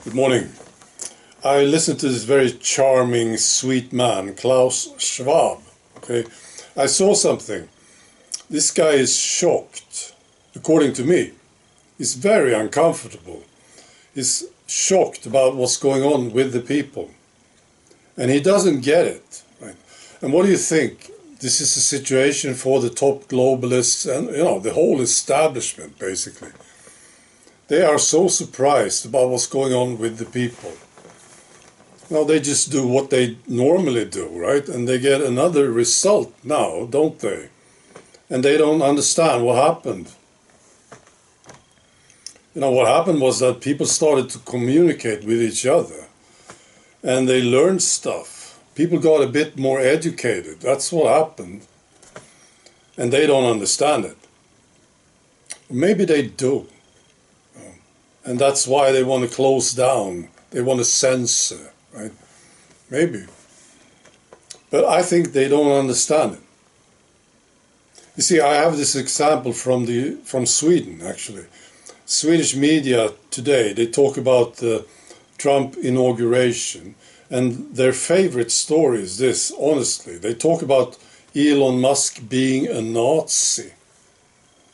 Good morning. I listened to this very charming, sweet man, Klaus Schwab. Okay, I saw something. This guy is shocked, according to me. He's very uncomfortable. He's shocked about what's going on with the people. And he doesn't get it. Right? And what do you think? This is a situation for the top globalists and, the whole establishment, basically. They are so surprised about what's going on with the people. Now they just do what they normally do, right? And they get another result now, don't they? And they don't understand what happened. What happened was that people started to communicate with each other. And they learned stuff. People got a bit more educated. That's what happened. And they don't understand it. Maybe they do. And that's why they want to close down. They want to censor, right? Maybe. But I think they don't understand it. You see, I have this example from Sweden, actually. Swedish media today, they talk about the Trump inauguration. And their favorite story is this, honestly. They talk about Elon Musk being a Nazi.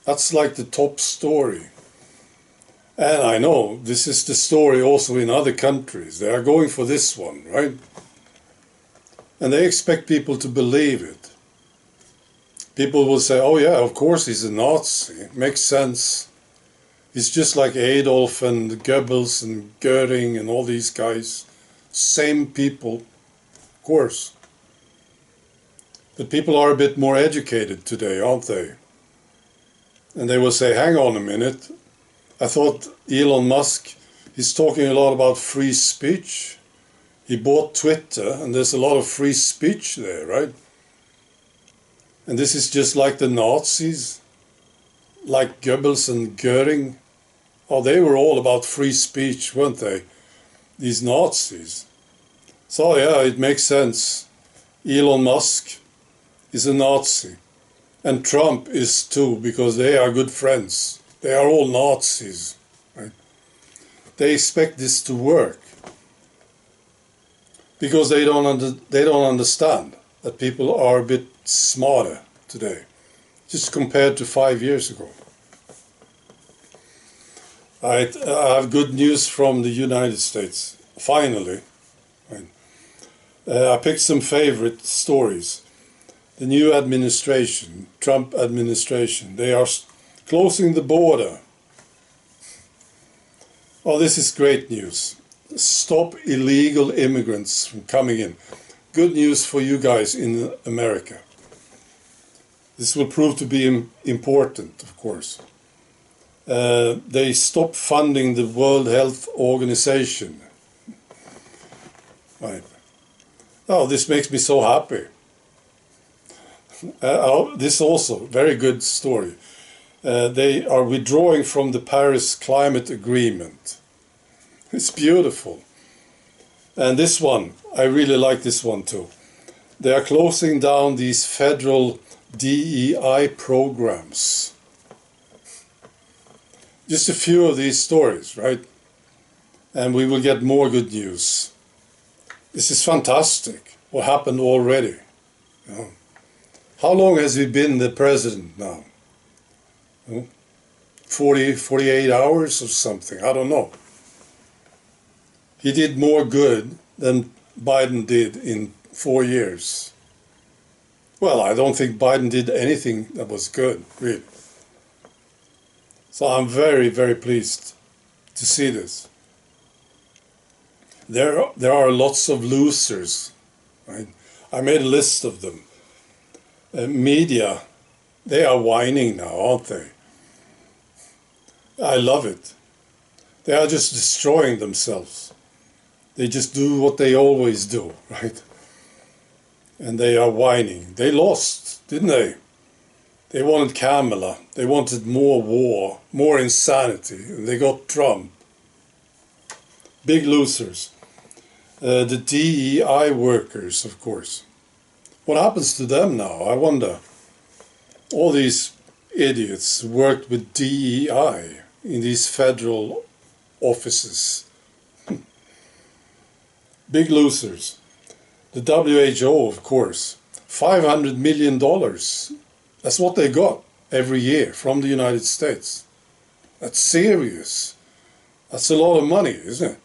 That's like the top story. And I know this is the story also in other countries. They are going for this one, right? And they expect people to believe it. People will say, oh yeah, of course he's a Nazi. It makes sense. He's just like Adolf and Goebbels and Goering and all these guys. Same people, of course. But people are a bit more educated today, aren't they? And they will say, hang on a minute. I thought Elon Musk, he's talking a lot about free speech. He bought Twitter, and there's a lot of free speech there, right? And this is just like the Nazis, like Goebbels and Goering. Oh, they were all about free speech, weren't they? These Nazis. So yeah, it makes sense. Elon Musk is a Nazi. And Trump is too, because they are good friends. They are all Nazis, right? They expect this to work because they don't understand that people are a bit smarter today, just compared to 5 years ago. I have good news from the United States. Finally, right? I picked some favorite stories. The new administration, Trump administration, they are closing the border. Oh, this is great news. Stop illegal immigrants from coming in. Good news for you guys in America. This will prove to be important, of course. They stop funding the World Health Organization. Right. Oh, this makes me so happy. This also, very good story. They are withdrawing from the Paris Climate Agreement. It's beautiful. And this one, I really like this one too. They are closing down these federal DEI programs. Just a few of these stories, right? And we will get more good news. This is fantastic, what happened already. How long has he been the president now? 48 hours or something, I don't know. He did more good than Biden did in 4 years. Well, I don't think Biden did anything that was good, really. So I'm very, very pleased to see this. There are lots of losers, right? I made a list of them. Media, they are whining now, aren't they? I love it. They are just destroying themselves. They just do what they always do, right? And they are whining. They lost, didn't they? They wanted Kamala. They wanted more war, more insanity. And they got Trump. Big losers. The DEI workers, of course. What happens to them now? I wonder. All these idiots worked with DEI in these federal offices. Big losers. The WHO, of course, $500 million. That's what they got every year from the United States. That's serious. That's a lot of money, isn't it?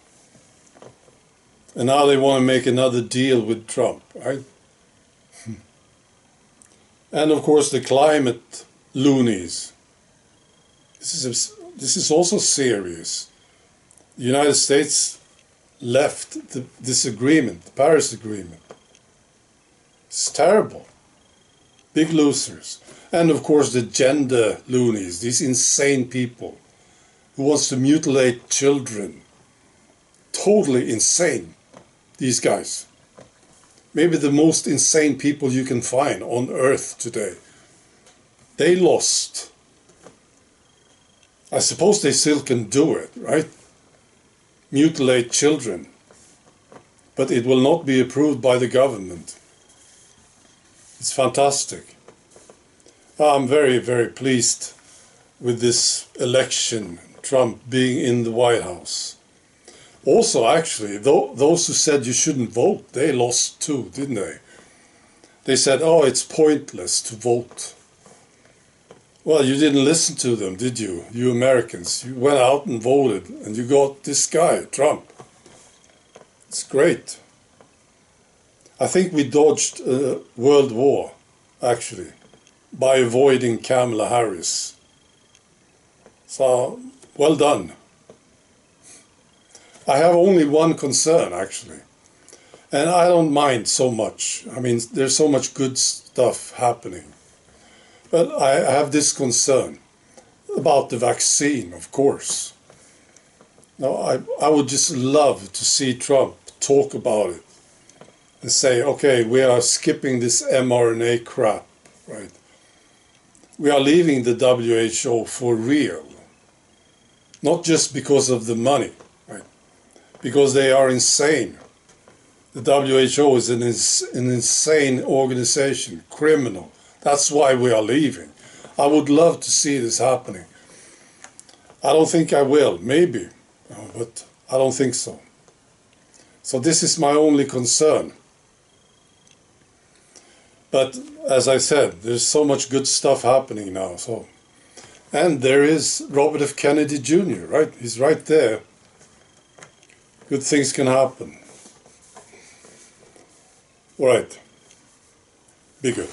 And now they want to make another deal with Trump, right? And of course the climate loonies. This is also serious. The United States left this agreement, the Paris Agreement. It's terrible. Big losers. And of course the gender loonies, these insane people who wants to mutilate children. Totally insane, these guys. Maybe the most insane people you can find on earth today. They lost. I suppose they still can do it, right? Mutilate children. But it will not be approved by the government. It's fantastic. I'm very, very pleased with this election, Trump being in the White House. Also, actually, those who said you shouldn't vote, they lost too, didn't they? They said, oh, it's pointless to vote. Well, you didn't listen to them, did you? You Americans. You went out and voted, and you got this guy, Trump. It's great. I think we dodged a world war, actually, by avoiding Kamala Harris. So, well done. I have only one concern, actually. And I don't mind so much. I mean, there's so much good stuff happening. But I have this concern about the vaccine, of course. Now, I would just love to see Trump talk about it and say, okay, we are skipping this mRNA crap, right? We are leaving the WHO for real. Not just because of the money, right? Because they are insane. The WHO is an insane organization, criminal. That's why we are leaving. I would love to see this happening. I don't think I will, maybe, but I don't think so. So this is my only concern. But as I said, there's so much good stuff happening now. And there is Robert F. Kennedy Jr., right? He's right there. Good things can happen. All right. Be good.